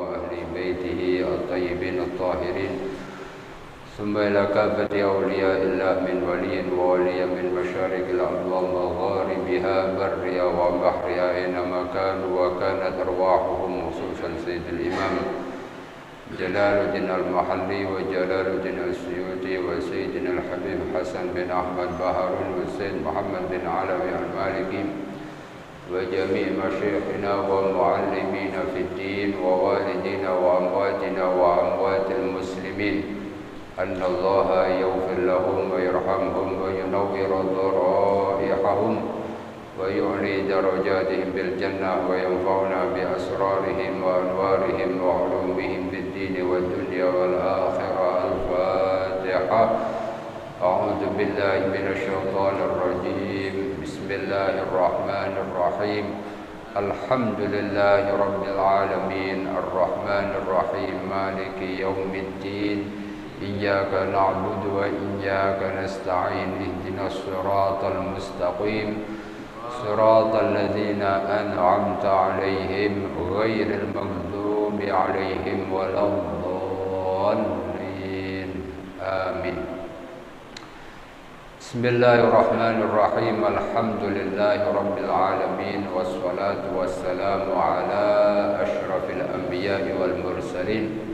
وأهل بيته الطيبين الطاهرين ثم إلى كافة أولياء الله من ولي وولي من مشارق الأرض ومغاربها برها وبحرها أينما كانوا وكانت أرواحهم خصوصا سيد الإمام جلال الدين المحلي وجلال الدين السيوطي وسيدنا الحبيب حسن بن أحمد بهارون والسيد محمد بن علوي المالكي وجميع مشايخنا ومعلمين في الدين ووالدينا وأمواتنا وأموات المسلمين أن الله يغفر لهم ويرحمهم وينور ضرائحهم ويعلي درجاتهم بالجنة وينفعنا بأسرارهم وأنوارهم وعلومهم في الدين والدنيا والآخرة. الفاتحة. أعوذ بالله من الشيطان الرجيم. بسم الله الرحمن الرحيم. الحمد لله رب العالمين الرحمن الرحيم مالك يوم الدين إياك نعبد وإياك نستعين اهدنا الصراط المستقيم صراط الذين أنعمت عليهم غير المغضوب عليهم ولا الضالين آمين. بسم الله الرحمن الرحيم. الحمد لله رب العالمين والصلاة والسلام على أشرف الأنبياء والمرسلين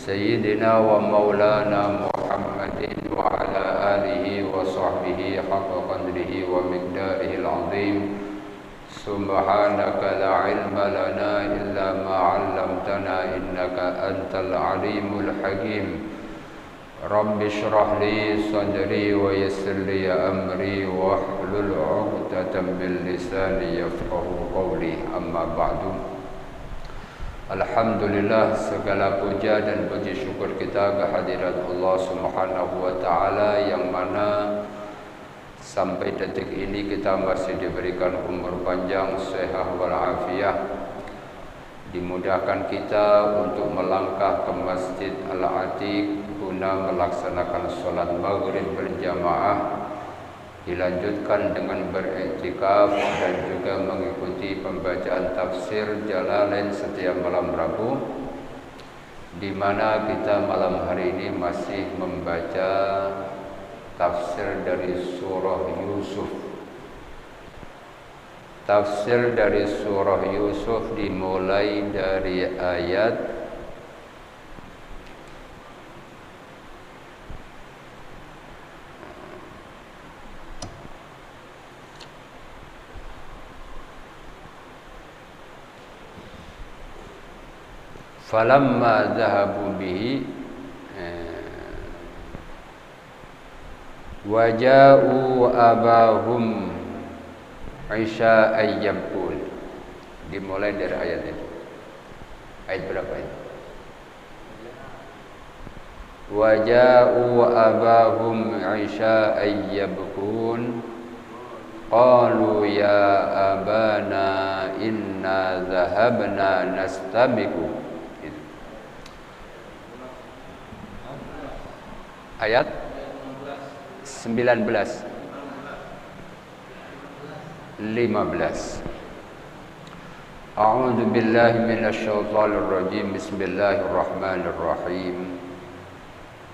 سيدنا ومولانا محمد وعلى آله وصحبه حق قدره ومقداره العظيم. سبحانك لا علم لنا إلا ما علمتنا إنك أنت العليم الحكيم. رب اشرح لي صدري ويسر لي أمري واحلل عقدة من لساني يفقه قولي. أما بعد. Alhamdulillah, segala puja dan puji syukur kita kehadirat Allah Subhanahu wa taala yang mana sampai detik ini kita masih diberikan umur panjang, sehat walafiat. Dimudahkan kita untuk melangkah ke Masjid Al-Atiq guna melaksanakan salat maghrib berjamaah, dilanjutkan dengan beriktikaf dan juga mengikuti pembacaan tafsir Jalalain setiap malam Rabu, di mana kita malam hari ini masih membaca tafsir dari surah Yusuf. Tafsir dari surah Yusuf dimulai dari ayat falamma dhahabu bihi waja'u abahum isya'an yabkun. Dimulai dari ayat ini. Ayat berapa ini? Waja'u abahum isya'an yabkun qalu ya abana inna dhahabna nastabiqu. Ayat 19 15. A'udzu billahi minasyaitonir rajim. Bismillahirrahmanirrahim.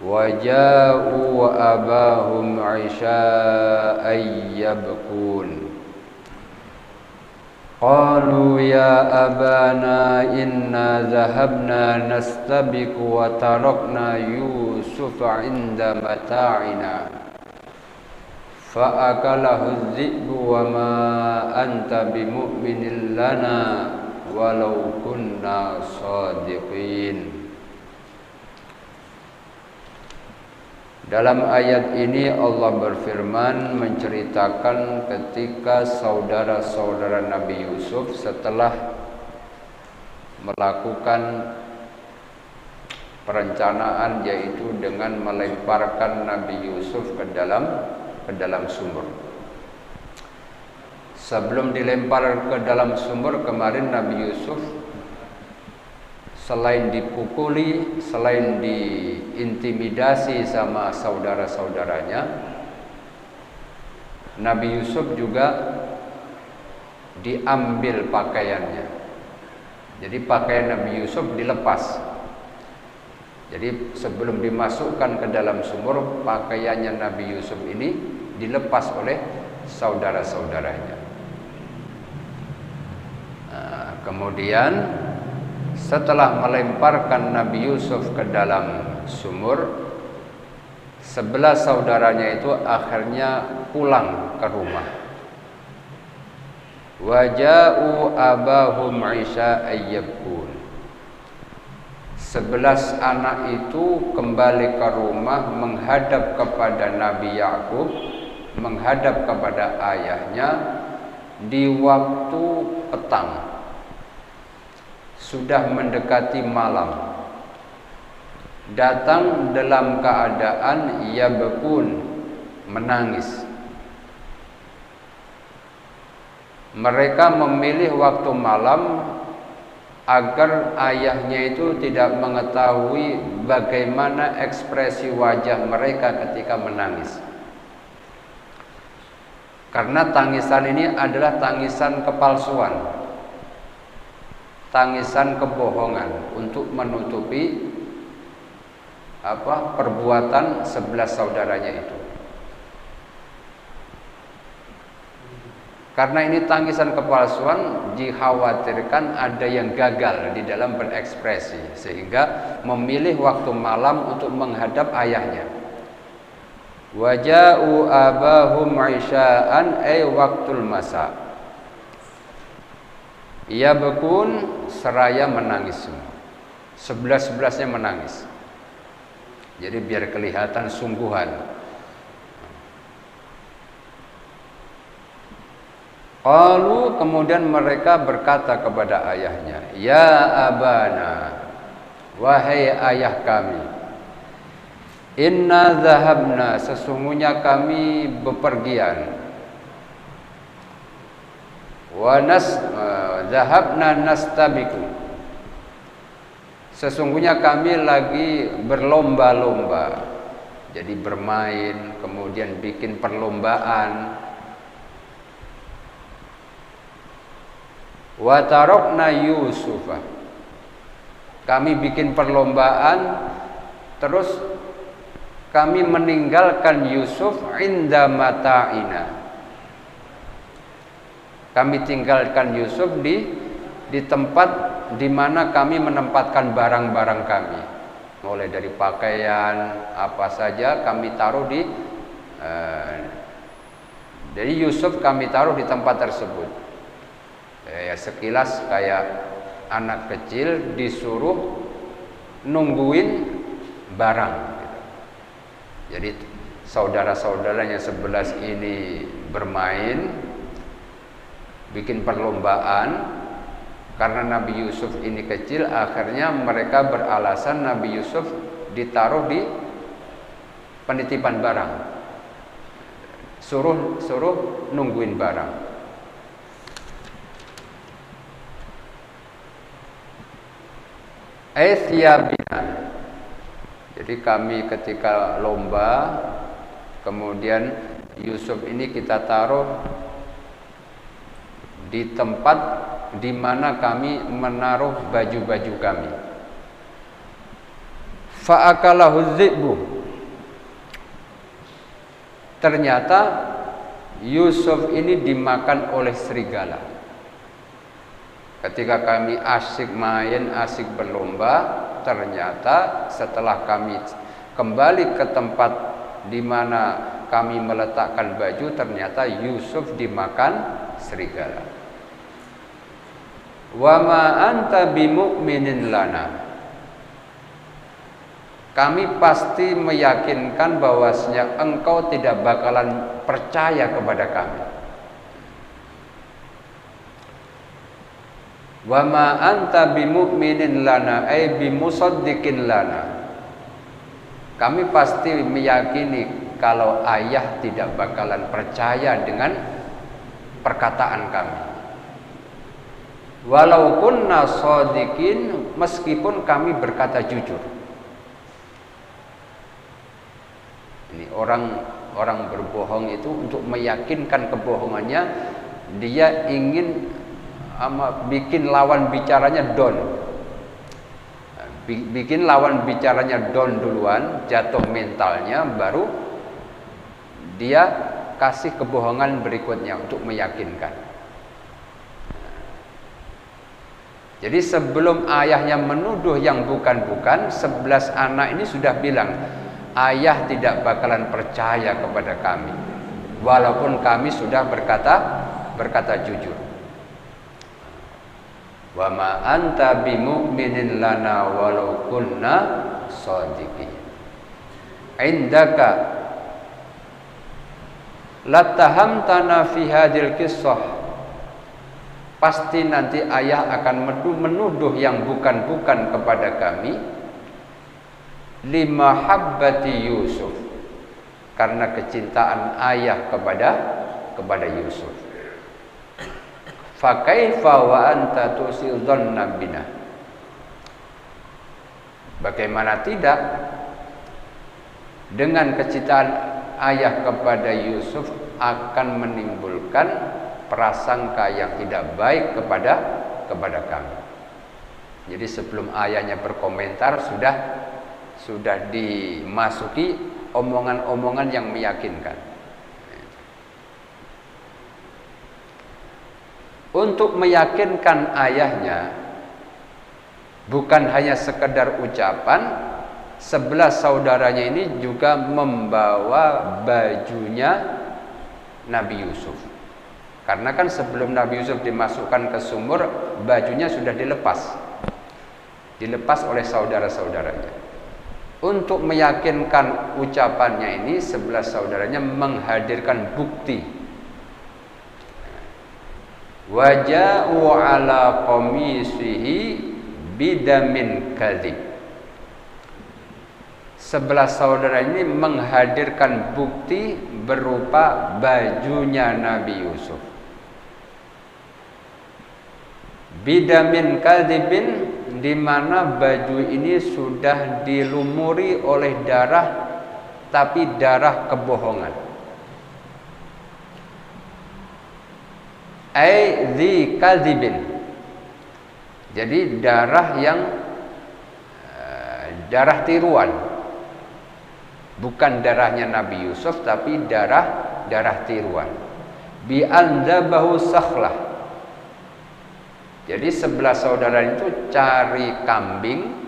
Waja'u abahum 'isha'an yabkun. Qalu ya abana inna dhahabna nastabiqu wa tarakna Yusufa 'inda mata'ina fa'akalahu adh-dhi'bu wa ma anta bimu'minin lana walau kunna shadiqin. Dalam ayat ini Allah berfirman menceritakan ketika saudara-saudara Nabi Yusuf setelah melakukan perencanaan, yaitu dengan melemparkan Nabi Yusuf ke dalam sumur. Sebelum dilempar ke dalam sumur, kemarin Nabi Yusuf selain dipukuli, selain diintimidasi sama saudara-saudaranya, Nabi Yusuf juga diambil pakaiannya. Jadi pakaian Nabi Yusuf dilepas. Jadi sebelum dimasukkan ke dalam sumur, pakaiannya Nabi Yusuf ini dilepas oleh saudara-saudaranya. Kemudian setelah melemparkan Nabi Yusuf ke dalam sumur, 11 saudaranya itu akhirnya pulang ke rumah. Waja'u abahum Isha'an yabkun. 11 anak itu kembali ke rumah menghadap kepada Nabi Yakub, menghadap kepada ayahnya di waktu petang. Sudah mendekati malam. Datang dalam keadaan yabkun, menangis. Mereka memilih waktu malam agar ayahnya itu tidak mengetahui bagaimana ekspresi wajah mereka ketika menangis. Karena tangisan ini adalah tangisan kepalsuan, tangisan kebohongan untuk menutupi perbuatan 11 saudaranya itu. Karena ini tangisan kepalsuan, dikhawatirkan ada yang gagal di dalam berekspresi, sehingga memilih waktu malam untuk menghadap ayahnya. Waja'u abahum Isha'an ay waktul masa. Yabkun, seraya menangis semua. 11-11-nya menangis. Jadi biar kelihatan sungguhan. Qalu, kemudian mereka berkata kepada ayahnya, ya abana, wahai ayah kami, inna zahabna, sesungguhnya kami bepergian, zahabna nastabiku, sesungguhnya kami lagi berlomba-lomba. Jadi bermain, kemudian bikin perlombaan. Wa tarokna Yusufa, kami bikin perlombaan, terus kami meninggalkan Yusuf inda mata'ina, kami tinggalkan Yusuf di tempat di mana kami menempatkan barang-barang kami, mulai dari pakaian apa saja kami taruh jadi Yusuf kami taruh di tempat tersebut. Ya sekilas kayak anak kecil disuruh nungguin barang gitu. Jadi saudara-saudaranya 11 ini bermain, bikin perlombaan. Karena Nabi Yusuf ini kecil, akhirnya mereka beralasan Nabi Yusuf ditaruh di penitipan barang, suruh nungguin barang. Aisyabina. Jadi kami ketika lomba, kemudian Yusuf ini kita taruh di tempat di mana kami menaruh baju-baju kami. Fa'akalahu dzi'bu. Ternyata Yusuf ini dimakan oleh serigala. Ketika kami asyik main, asyik berlomba, ternyata setelah kami kembali ke tempat di mana kami meletakkan baju, ternyata Yusuf dimakan serigala. Wa ma anta bimu'minin lana. Kami pasti meyakinkan bahwasanya engkau tidak bakalan percaya kepada kami. Wa ma anta bimu'minin lana ay bimusaddiqin lana. Kami pasti meyakini kalau ayah tidak bakalan percaya dengan perkataan kami. Walau kunna shadiqin, meskipun kami berkata jujur. Ini orang berbohong itu untuk meyakinkan kebohongannya, dia ingin bikin lawan bicaranya down. Bikin lawan bicaranya down duluan, jatuh mentalnya, baru dia kasih kebohongan berikutnya untuk meyakinkan. Jadi sebelum ayahnya menuduh yang bukan-bukan, 11 anak ini sudah bilang, ayah tidak bakalan percaya kepada kami, walaupun kami sudah berkata jujur. Wa ma anta bimu'minin lana walau kunna shadiqin. Indaka latahamtana fi hadil qissah. Pasti nanti ayah akan menuduh yang bukan-bukan kepada kami, lima habbati Yusuf, karena kecintaan ayah kepada Yusuf. Fa kaifa wa anta tusidhanna bina. Bagaimana tidak dengan kecintaan ayah kepada Yusuf akan menimbulkan prasangka yang tidak baik kepada kami. Jadi sebelum ayahnya berkomentar sudah dimasuki omongan-omongan yang meyakinkan. Untuk meyakinkan ayahnya, bukan hanya sekedar ucapan, 11 saudaranya ini juga membawa bajunya Nabi Yusuf. Karena kan sebelum Nabi Yusuf dimasukkan ke sumur, bajunya sudah dilepas oleh saudara-saudaranya. Untuk meyakinkan ucapannya ini, 11 saudaranya menghadirkan bukti. Waja'u ala qamisihi bidamin kadzib. 11 saudara ini menghadirkan bukti berupa bajunya Nabi Yusuf. Bidamin kadzibin, di mana baju ini sudah dilumuri oleh darah, tapi darah kebohongan. Dzi kadzibin. Jadi darah yang darah tiruan. Bukan darahnya Nabi Yusuf, tapi darah tiruan. Bi anzabahu sakhlah. Jadi 11 saudara itu cari kambing,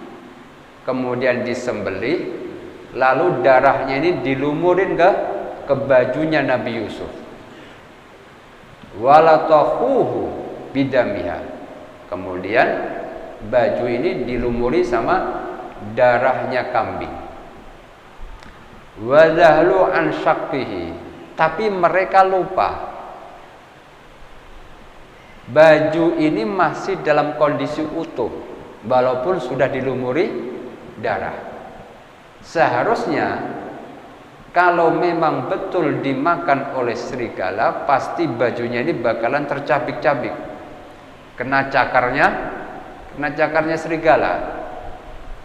kemudian disembelih, lalu darahnya ini dilumurin ke bajunya Nabi Yusuf. Walatahuhu bidamiha. Kemudian baju ini dilumuri sama darahnya kambing. Wadahlu an syaqqihi. Tapi mereka lupa baju ini masih dalam kondisi utuh, walaupun sudah dilumuri darah. Seharusnya kalau memang betul dimakan oleh serigala, pasti bajunya ini bakalan tercabik-cabik, kena cakarnya serigala.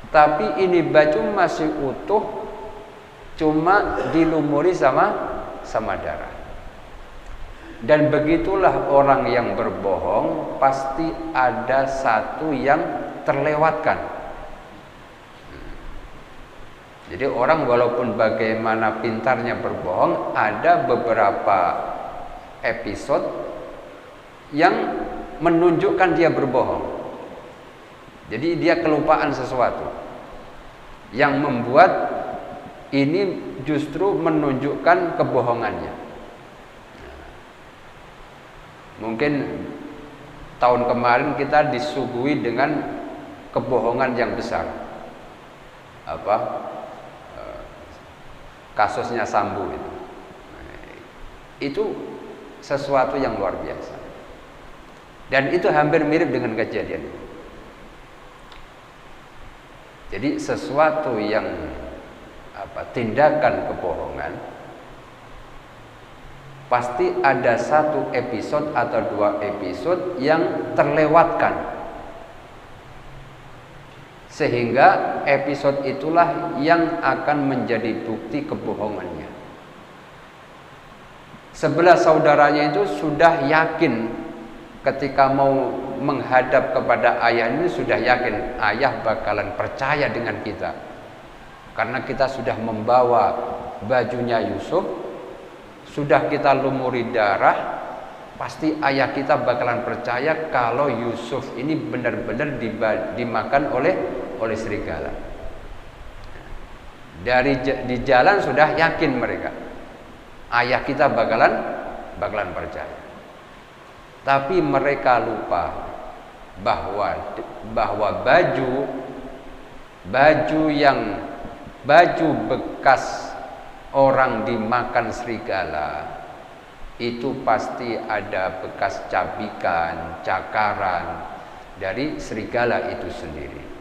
Tapi ini baju masih utuh, cuma dilumuri sama darah. Dan begitulah orang yang berbohong, pasti ada satu yang terlewatkan. Jadi orang walaupun bagaimana pintarnya berbohong, ada beberapa episode yang menunjukkan dia berbohong. Jadi dia kelupaan sesuatu yang membuat ini justru menunjukkan kebohongannya. Mungkin tahun kemarin kita disuguhi dengan kebohongan yang besar. Kasusnya Sambo itu. Itu sesuatu yang luar biasa. Dan itu hampir mirip dengan kejadian itu. Jadi sesuatu yang tindakan kebohongan, pasti ada satu episode atau 2 episode yang terlewatkan, sehingga episode itulah yang akan menjadi bukti kebohongannya. 11 saudaranya itu sudah yakin ketika mau menghadap kepada ayah ini sudah yakin ayah bakalan percaya dengan kita, karena kita sudah membawa bajunya Yusuf, sudah kita lumuri darah, pasti ayah kita bakalan percaya kalau Yusuf ini benar-benar dimakan oleh serigala. Di jalan sudah yakin mereka, ayah kita bakalan percaya. Tapi mereka lupa bahwa baju bekas orang dimakan serigala itu pasti ada bekas cabikan, cakaran dari serigala itu sendiri.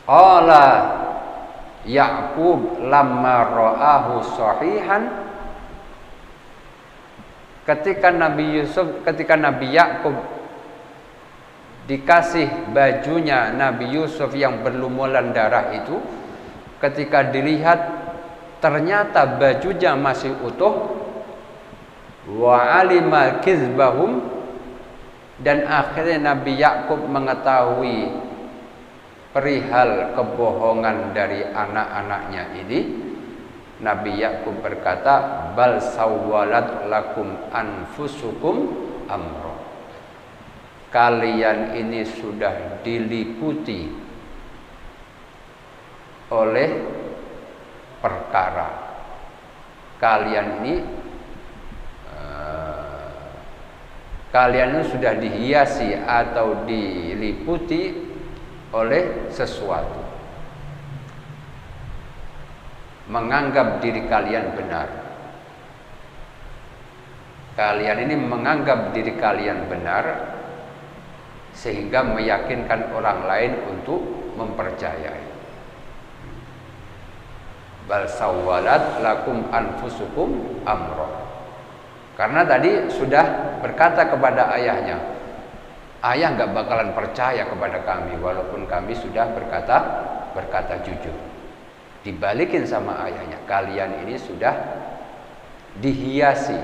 Qala Ya'qub lamma ra'ahu sahihan, ketika Nabi Ya'qub dikasih bajunya Nabi Yusuf yang berlumuran darah itu, ketika dilihat ternyata bajunya masih utuh, wa alima kizbahum, dan akhirnya Nabi Ya'qub mengetahui perihal kebohongan dari anak-anaknya ini. Nabi Ya'qub berkata, bal sawwalat lakum anfusukum amro, kalian ini sudah diliputi oleh perkara. Kalian ini sudah dihiasi atau diliputi oleh sesuatu, menganggap diri kalian benar. Kalian ini menganggap diri kalian benar sehingga meyakinkan orang lain untuk mempercayai. Bal sawwalat lakum anfusukum amro, karena tadi sudah berkata kepada ayahnya, ayah nggak bakalan percaya kepada kami walaupun kami sudah berkata jujur. Dibalikin sama ayahnya, kalian ini sudah dihiasi,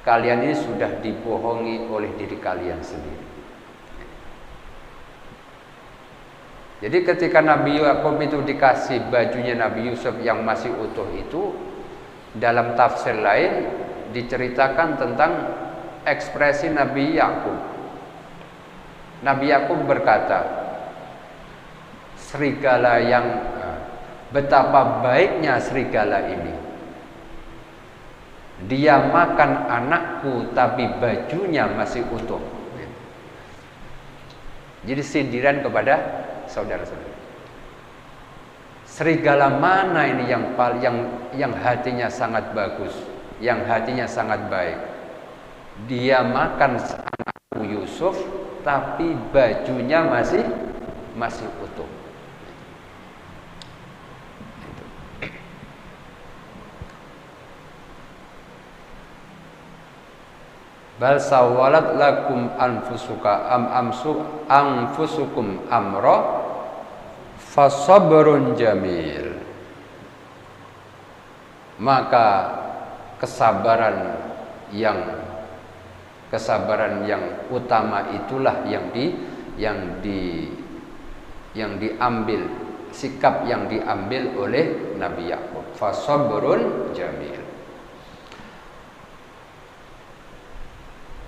kalian ini sudah dibohongi oleh diri kalian sendiri. Jadi ketika Nabi Ya'qub itu dikasih bajunya Nabi Yusuf yang masih utuh itu, dalam tafsir lain diceritakan tentang ekspresi Nabi Ya'qub. Nabi Ya'qub berkata, serigala yang betapa baiknya serigala ini, dia makan anakku tapi bajunya masih utuh. Jadi sindiran kepada saudara-saudara. Serigala mana ini yang hatinya sangat bagus, yang hatinya sangat baik? Dia makan anakku Yusuf tapi bajunya masih utuh. Bal sawalat lakum anfusukum amra fasabrun jamil, maka kesabaran yang utama itulah yang diambil, sikap yang diambil oleh Nabi Ya'qub. Fasabrun jamil.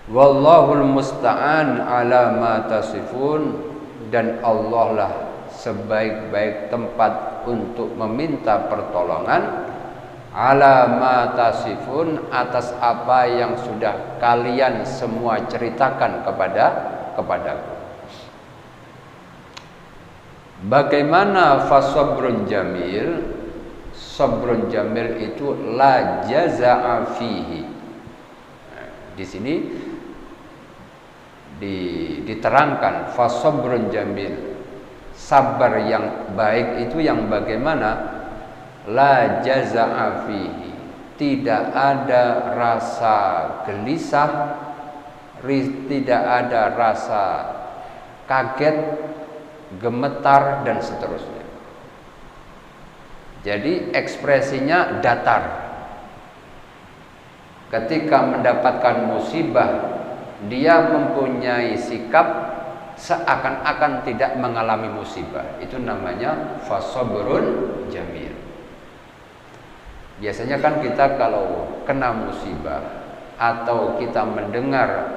Wallahul musta'an ala ma tasifun, dan Allah lah sebaik-baik tempat untuk meminta pertolongan, ala ma tasifun, atas apa yang sudah kalian semua ceritakan kepadaku. Bagaimana fasabrun jamil? Sabrun jamil itu la jaza'a fihi. Di sini diterangkan fasabrun jamil, sabar yang baik itu yang bagaimana? La jaza'a fihi, tidak ada rasa gelisah, tidak ada rasa kaget, gemetar dan seterusnya. Jadi ekspresinya datar. Ketika mendapatkan musibah, dia mempunyai sikap seakan-akan tidak mengalami musibah. Itu namanya fasabrun jamil. Biasanya kan kita kalau kena musibah atau kita mendengar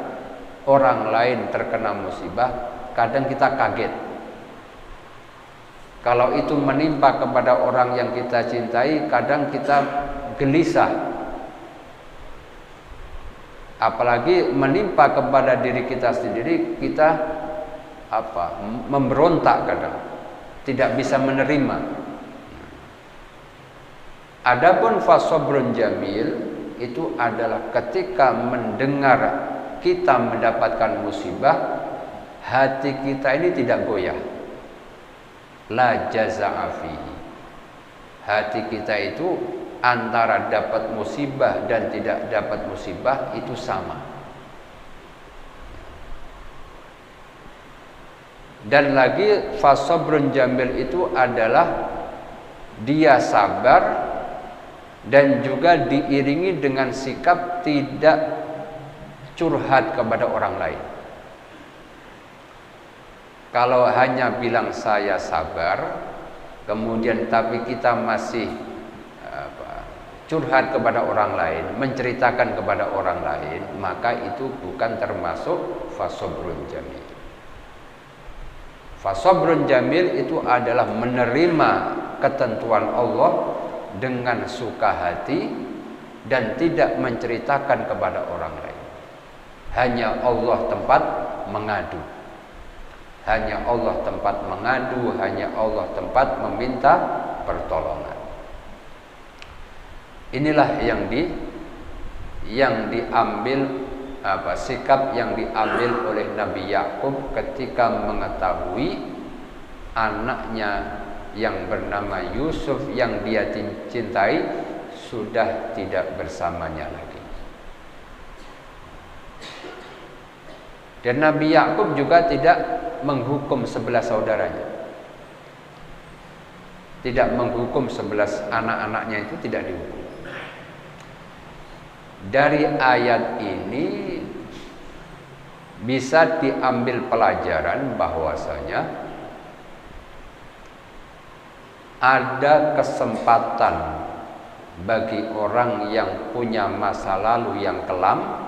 orang lain terkena musibah, kadang kita kaget. Kalau itu menimpa kepada orang yang kita cintai, kadang kita gelisah. Apalagi menimpa kepada diri kita sendiri, kita memberontak kadang, tidak bisa menerima. Adapun fasabrun jamil itu adalah ketika mendengar kita mendapatkan musibah, hati kita ini tidak goyah. La jaza'a fihi. Hati kita itu antara dapat musibah dan tidak dapat musibah itu sama. Dan lagi fasabrun jamil itu adalah dia sabar dan juga diiringi dengan sikap tidak curhat kepada orang lain. Kalau hanya bilang saya sabar, kemudian tapi kita masih curhat kepada orang lain, menceritakan kepada orang lain, maka itu bukan termasuk fasabrun jamil. Fasabrun jamil itu adalah menerima ketentuan Allah dengan suka hati dan tidak menceritakan kepada orang lain. Hanya Allah tempat mengadu. Hanya Allah tempat mengadu, hanya Allah tempat meminta pertolongan. Inilah yang diambil sikap yang diambil oleh Nabi Yakub ketika mengetahui anaknya yang bernama Yusuf yang dia cintai sudah tidak bersamanya lagi. Dan Nabi Yakub juga tidak menghukum 11 saudaranya. Tidak menghukum 11 anak-anaknya, itu tidak dihukum. Dari ayat ini bisa diambil pelajaran bahwasanya ada kesempatan bagi orang yang punya masa lalu yang kelam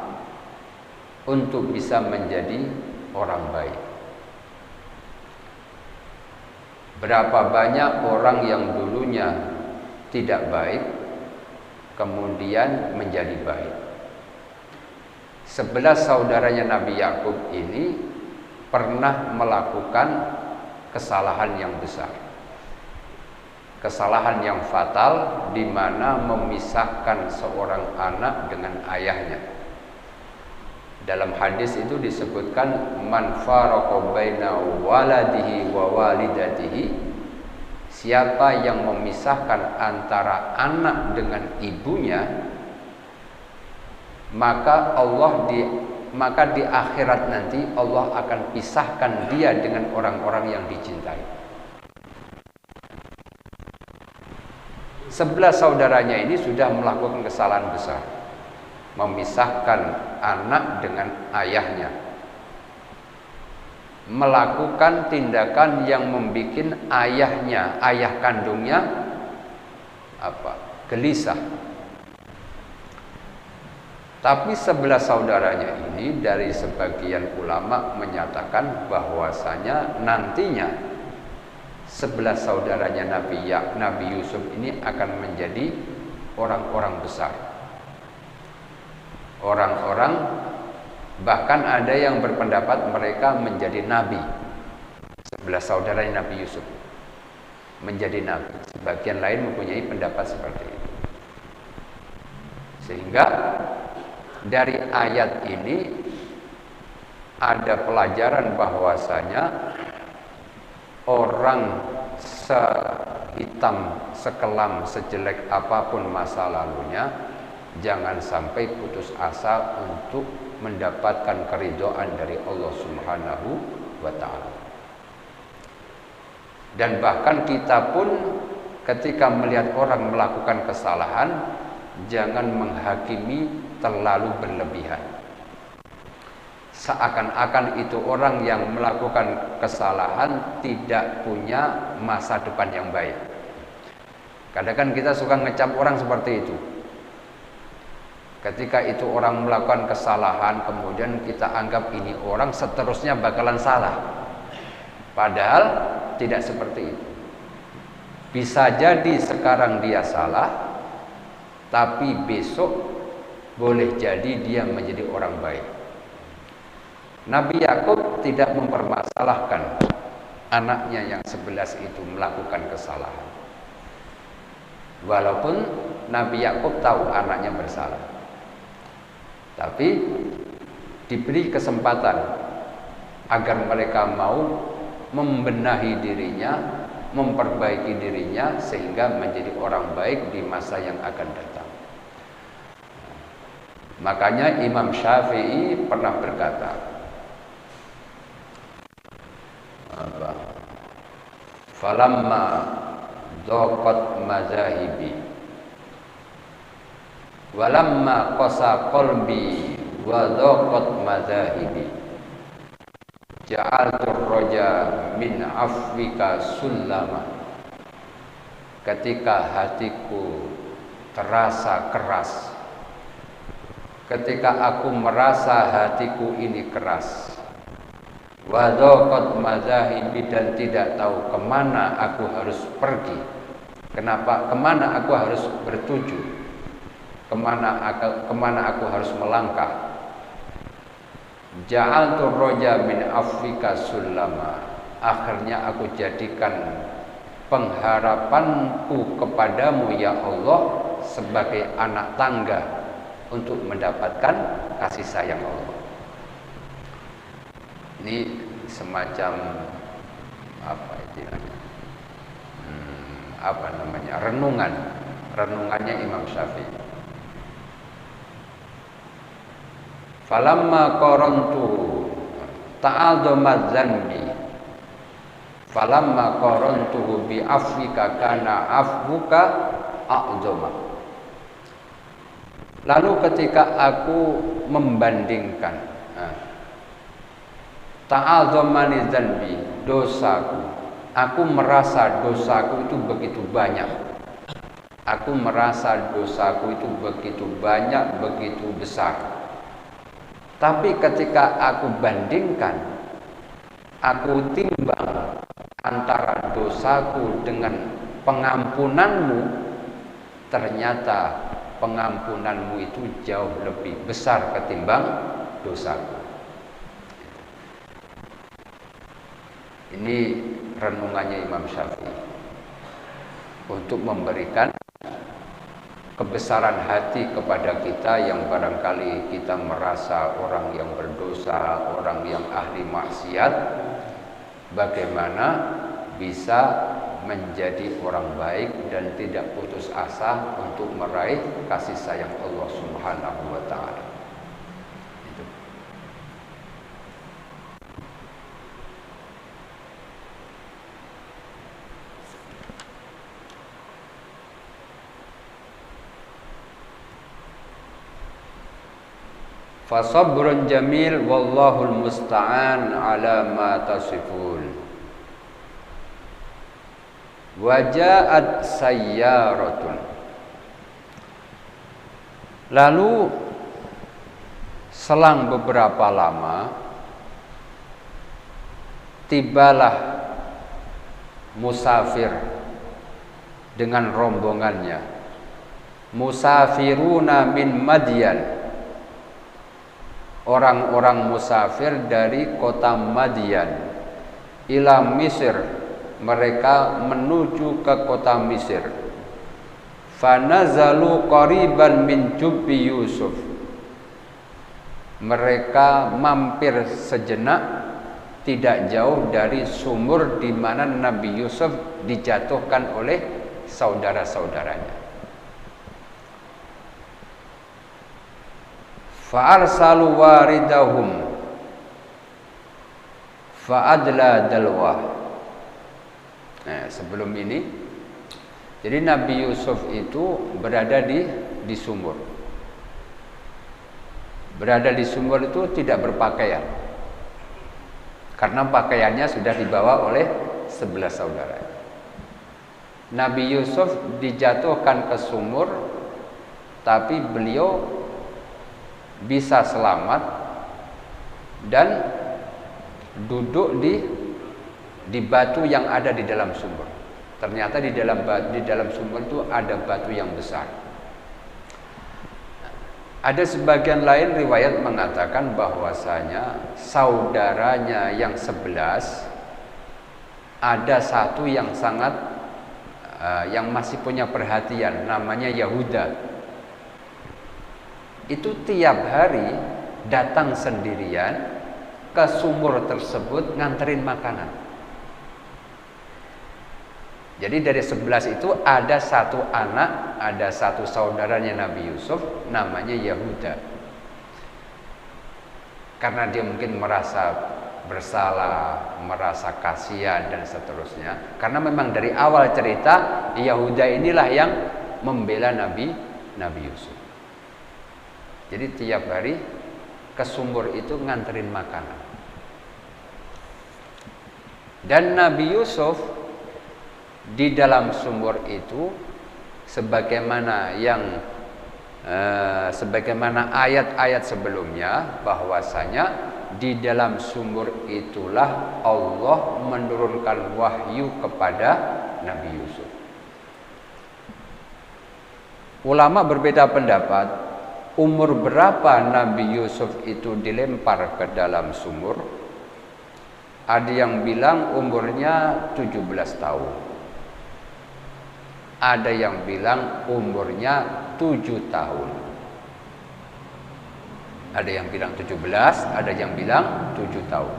untuk bisa menjadi orang baik. Berapa banyak orang yang dulunya tidak baik kemudian menjadi baik. 11 saudaranya Nabi Yakub ini pernah melakukan kesalahan yang besar. Kesalahan yang fatal di mana memisahkan seorang anak dengan ayahnya. Dalam hadis itu disebutkan man faraqa baina waladihi wa walidatihi, siapa yang memisahkan antara anak dengan ibunya, maka di akhirat nanti Allah akan pisahkan dia dengan orang-orang yang dicintai. 11 saudaranya ini sudah melakukan kesalahan besar, memisahkan anak dengan ayahnya, melakukan tindakan yang membuat ayahnya, ayah kandungnya gelisah. Tapi 11 saudaranya ini dari sebagian ulama menyatakan bahwasanya nantinya 11 saudaranya Nabi Yusuf ini akan menjadi orang-orang besar. Orang-orang, bahkan ada yang berpendapat mereka menjadi nabi. 11 saudaranya Nabi Yusuf menjadi nabi. Sebagian lain mempunyai pendapat seperti itu. Sehingga dari ayat ini ada pelajaran bahwasanya orang sehitam, sekelam, sejelek apapun masa lalunya, jangan sampai putus asa untuk mendapatkan keridhaan dari Allah Subhanahu wa ta'ala. Dan bahkan kita pun ketika melihat orang melakukan kesalahan, jangan menghakimi terlalu berlebihan. Seakan-akan itu orang yang melakukan kesalahan tidak punya masa depan yang baik. Kadang kan kita suka ngecap orang seperti itu. Ketika itu orang melakukan kesalahan, kemudian kita anggap ini orang seterusnya bakalan salah. Padahal tidak seperti itu. Bisa jadi sekarang dia salah, tapi besok boleh jadi dia menjadi orang baik. Nabi Yakub tidak mempermasalahkan anaknya yang 11 itu melakukan kesalahan. Walaupun Nabi Yakub tahu anaknya bersalah, tapi diberi kesempatan agar mereka mau membenahi dirinya, memperbaiki dirinya sehingga menjadi orang baik di masa yang akan datang. Makanya Imam Syafi'i pernah berkata, falamma dhaqat mazahibi walamma qasa qalbi wa dhaqat mazahibi ja'altu roja min afwika sullama. Ketika hatiku terasa keras, ketika aku merasa hatiku ini keras, wa dhaqat mazahibi, dan tidak tahu kemana aku harus pergi, kemana aku harus bertuju, kemana aku harus melangkah. Ja'altu roja min afwika sullama, akhirnya aku jadikan pengharapanku kepadamu ya Allah sebagai anak tangga untuk mendapatkan kasih sayang Allah. Ini semacam renungannya Imam Syafi'i. Falamma qarantu ta'adhamat dzanbi falamma qarantuhu bi afwika kana afwuka a'zama. Lalu ketika aku membandingkan ta'adzamani dzanbi, dosaku, aku merasa dosaku itu begitu banyak. Aku merasa dosaku itu begitu banyak, begitu besar. Tapi ketika aku bandingkan, aku timbang antara dosaku dengan pengampunanmu, ternyata pengampunanmu itu jauh lebih besar ketimbang dosaku. Ini renungannya Imam Syafi'i untuk memberikan kebesaran hati kepada kita yang barangkali kita merasa orang yang berdosa, orang yang ahli maksiat, bagaimana bisa menjadi orang baik dan tidak putus asa untuk meraih kasih sayang Allah Subhanahu wa ta'ala. Fasabrun jamil wallahul musta'an ala ma tasifun. Waja'at sayyaratun. Lalu selang beberapa lama tibalah musafir dengan rombongannya. Musafiruna min Madyan, orang-orang musafir dari kota Madian, ila Mesir, mereka menuju ke kota Mesir. Fanazalu qariban min jubbi Yusuf, mereka mampir sejenak tidak jauh dari sumur di mana Nabi Yusuf dijatuhkan oleh saudara-saudaranya. Fa'arsalu waridahum fa'adla dalwah. Nah, sebelum ini Jadi Nabi Yusuf itu berada di sumur. Berada di sumur itu tidak berpakaian, karena pakaiannya sudah dibawa oleh 11 saudara. Nabi Yusuf dijatuhkan ke sumur, tapi beliau bisa selamat dan duduk di batu yang ada di dalam sumur. Ternyata di dalam sumur itu ada batu yang besar. Ada sebagian lain riwayat mengatakan bahwasanya saudaranya yang 11 ada satu yang sangat yang masih punya perhatian, namanya Yahuda. Itu tiap hari datang sendirian ke sumur tersebut nganterin makanan. Jadi dari 11 itu ada satu anak, ada satu saudaranya Nabi Yusuf, namanya Yahuda. Karena dia mungkin merasa bersalah, merasa kasihan dan seterusnya. Karena memang dari awal cerita Yahuda inilah yang membela Nabi Yusuf. Jadi tiap hari ke sumur itu nganterin makanan. Dan Nabi Yusuf di dalam sumur itu sebagaimana ayat-ayat sebelumnya, bahwasanya di dalam sumur itulah Allah menurunkan wahyu kepada Nabi Yusuf. Ulama berbeda pendapat umur berapa Nabi Yusuf itu dilempar ke dalam sumur. Ada yang bilang umurnya 17 tahun. Ada yang bilang umurnya 7 tahun. Ada yang bilang 17, ada yang bilang 7 tahun.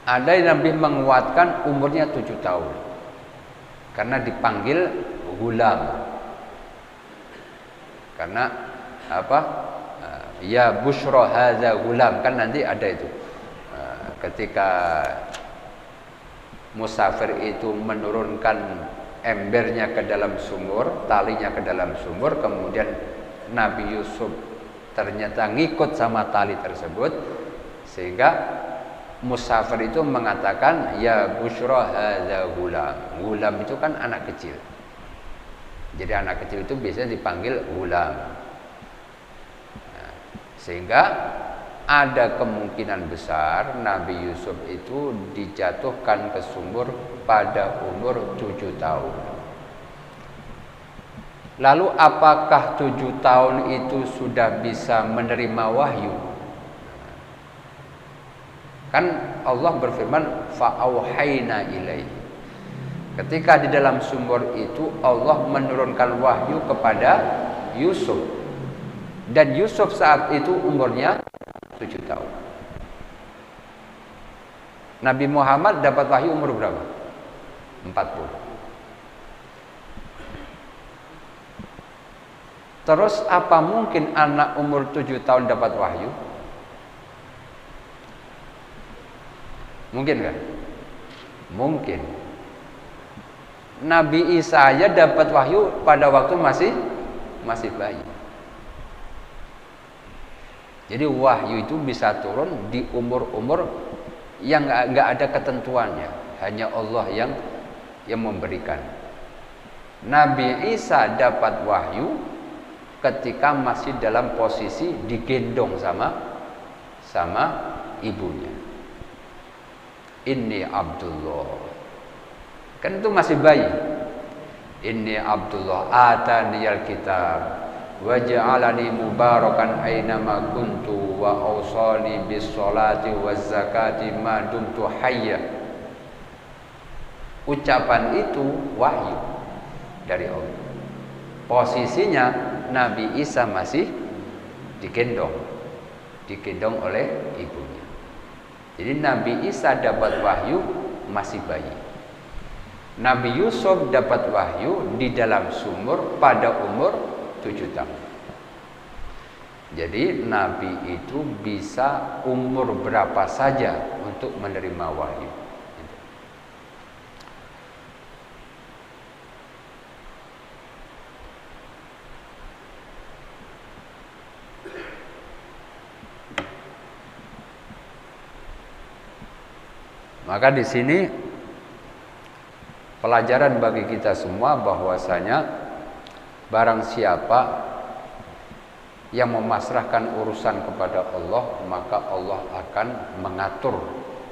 Ada yang lebih menguatkan umurnya 7 tahun. Karena dipanggil gulam. Karena apa? Ya busyra hadza gulam, kan nanti ada itu. Ketika musafir itu menurunkan embernya ke dalam sumur, talinya ke dalam sumur, kemudian Nabi Yusuf ternyata ngikut sama tali tersebut, sehingga musafir itu mengatakan ya busyra hadza gulam. Gulam itu kan anak kecil. Jadi anak kecil itu biasanya dipanggil gulam. Sehingga ada kemungkinan besar Nabi Yusuf itu dijatuhkan ke sumur pada umur 7 tahun. Lalu apakah 7 tahun itu sudah bisa menerima wahyu? Kan Allah berfirman fa'auhayna ilaihi. Ketika di dalam sumur itu Allah menurunkan wahyu kepada Yusuf. Dan Yusuf saat itu umurnya 7 tahun. Nabi Muhammad dapat wahyu umur berapa? 40. Terus apa mungkin anak umur 7 tahun dapat wahyu? Mungkin kan? Mungkin. Nabi Isa aja dapat wahyu pada waktu masih bayi. Jadi wahyu itu bisa turun di umur-umur yang nggak ada ketentuannya, hanya Allah yang memberikan. Nabi Isa dapat wahyu ketika masih dalam posisi digendong sama ibunya. Inni Abdullah. Kan itu masih bayi. Inni Abdullah ataniyal kitab wa ja'alani mubarakan ainama kuntu wa awsani bis salati waz zakati ma dumtu hayya. Ucapan itu wahyu dari Allah. Posisinya Nabi Isa masih digendong oleh ibunya. Jadi Nabi Isa dapat wahyu masih bayi. Nabi Yusuf dapat wahyu di dalam sumur pada umur 7 tahun. Jadi Nabi itu bisa umur berapa saja untuk menerima wahyu. Maka di sini pelajaran bagi kita semua bahwasanya barang siapa yang memasrahkan urusan kepada Allah, maka Allah akan mengatur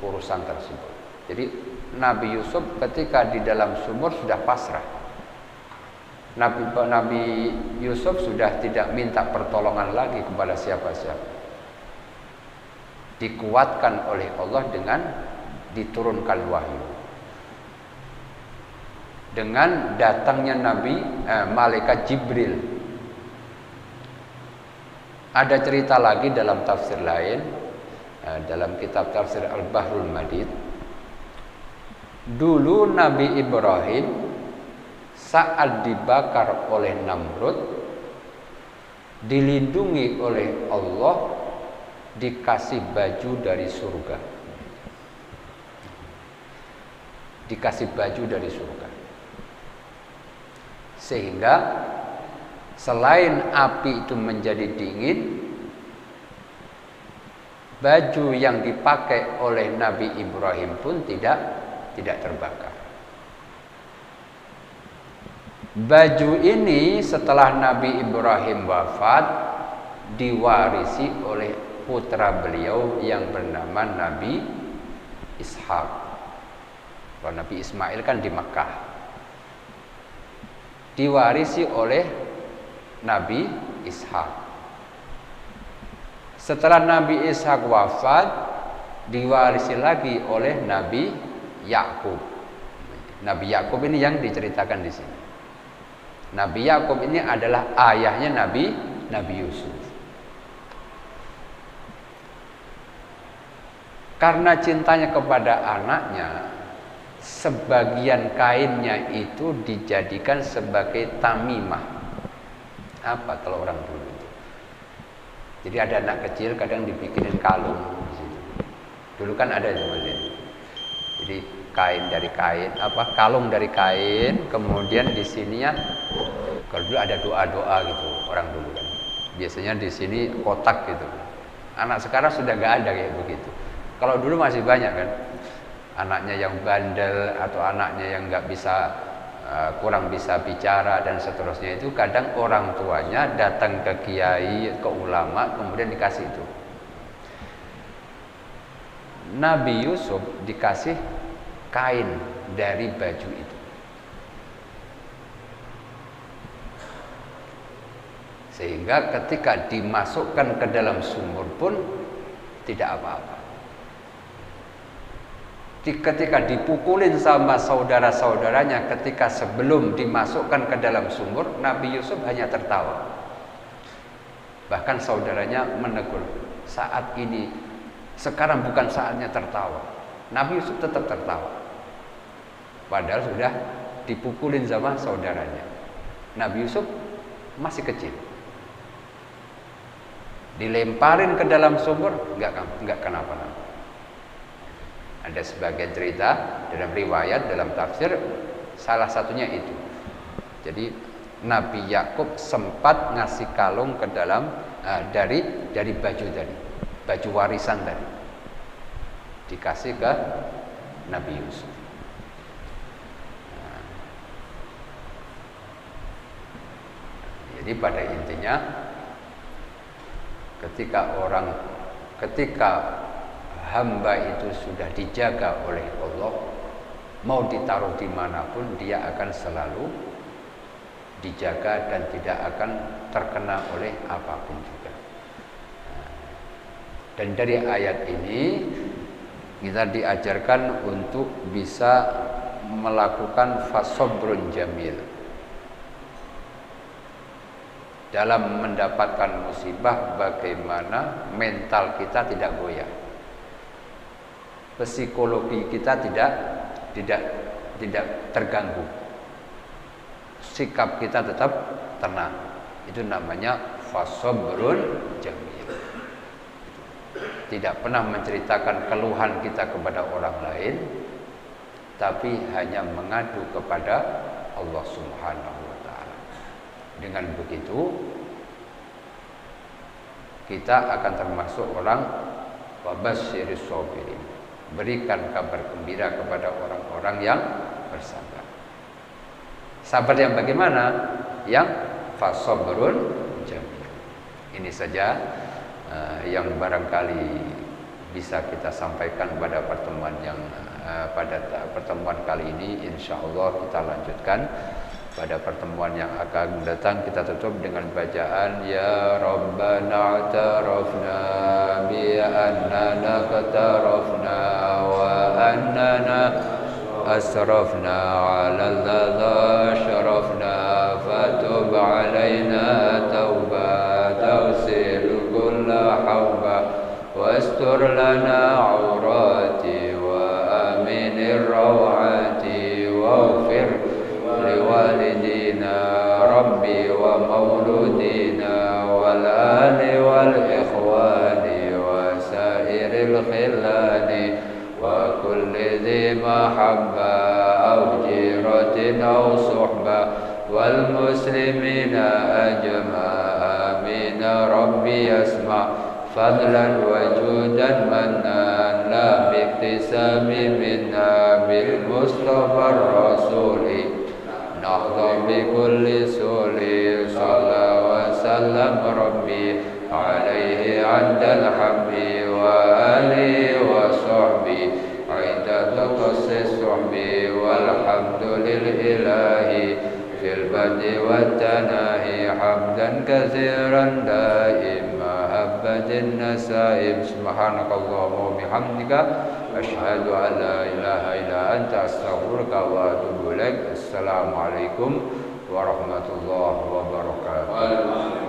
urusan tersebut. Jadi Nabi Yusuf ketika di dalam sumur sudah pasrah. Nabi Yusuf sudah tidak minta pertolongan lagi kepada siapa-siapa. Dikuatkan oleh Allah dengan diturunkan wahyu. Dengan datangnya malaikat Jibril. Ada cerita lagi dalam tafsir lain, dalam kitab tafsir Al-Bahrul Madid. Dulu Nabi Ibrahim saat dibakar oleh Namrud, dilindungi oleh Allah, dikasih baju dari surga. Dikasih baju dari surga. Sehingga selain api itu menjadi dingin, baju yang dipakai oleh Nabi Ibrahim pun tidak terbakar. Baju ini setelah Nabi Ibrahim wafat diwarisi oleh putra beliau yang bernama Nabi Ishak. Kalau Nabi Ismail kan di Mekah. Diwarisi oleh Nabi Ishak. Setelah Nabi Ishak wafat, diwarisi lagi oleh Nabi Yakub. Nabi Yakub ini yang diceritakan di sini. Nabi Yakub ini adalah ayahnya Nabi Yusuf. Karena cintanya kepada anaknya, sebagian kainnya itu dijadikan sebagai tamimah. Apa kalau orang dulu itu? Jadi ada anak kecil kadang dibikinin kalung di situ. Dulu kan ada seperti itu. Jadi kain dari kain, kalung dari kain, kemudian di sininya kalau dulu ada doa-doa gitu orang dulu kan. Biasanya di sini kotak gitu. Anak sekarang sudah gak ada kayak begitu. Kalau dulu masih banyak kan. Anaknya yang bandel atau anaknya yang nggak bisa kurang bisa bicara dan seterusnya, itu kadang orang tuanya datang ke kiai, ke ulama, kemudian dikasih itu. Nabi Yusuf dikasih kain dari baju itu. Sehingga ketika dimasukkan ke dalam sumur pun tidak apa-apa. Ketika dipukulin sama saudara-saudaranya ketika sebelum dimasukkan ke dalam sumur, Nabi Yusuf hanya tertawa. Bahkan saudaranya menegur, saat ini sekarang bukan saatnya tertawa. Nabi Yusuf tetap tertawa. Padahal sudah dipukulin sama saudaranya. Nabi Yusuf masih kecil. Dilemparin ke dalam sumur, enggak kenapa-napa. Ada sebagian cerita dalam riwayat, dalam tafsir, salah satunya itu. Jadi Nabi Yakub sempat ngasih kalung ke dalam dari baju tadi, baju warisan tadi, dikasih ke Nabi Yusuf. Jadi pada intinya ketika hamba itu sudah dijaga oleh Allah, mau ditaruh dimanapun dia akan selalu dijaga dan tidak akan terkena oleh apapun juga. Dan dari ayat ini kita diajarkan untuk bisa melakukan fasobrun jamil dalam mendapatkan musibah. Bagaimana mental kita tidak goyah, psikologi kita tidak terganggu, sikap kita tetap tenang. Itu namanya fasobrun jamil. Tidak pernah menceritakan keluhan kita kepada orang lain, tapi hanya mengadu kepada Allah Subhanahu wa ta'ala. Dengan begitu kita akan termasuk orang wabasyiris sabirin, berikan kabar gembira kepada orang-orang yang bersabar. Sabar yang bagaimana? Yang fasabrun jamil. Ini saja yang barangkali bisa kita sampaikan pada pertemuan kali ini. Insyaallah kita lanjutkan pada pertemuan yang akan datang. Kita tutup dengan bacaan ya Rabbana a'tarafna bi annana qatarafna wa annana asrafna 'ala alladha syarafna fatub 'alaina tauba tawsil kulla hawba wastur lana 'aurati wa aminir rawati waghfir liwalidina rabbi wa mauludina wal ali wal ikhwani wa sairil khilani wa kulli dhi mahabba aw jiratin aw suhba wal muslimina ajma'a amin rabbi asma' fadlan wa judan mannan la biktisami minna bil mustafa rasuli نحظى بكل سولي صلى وسلم ربي عليه عند الحب وآله وصحبه عند تقص الصحب والحمد لله في البدء والتناهي حمدا كثيرا دائما هبت النسائم سبحانك اللهم وبحمدك أشهد أن لا إله إلا أنت أستغفرك وأتوب إليك. السلام عليكم warahmatullahi wabarakatuh.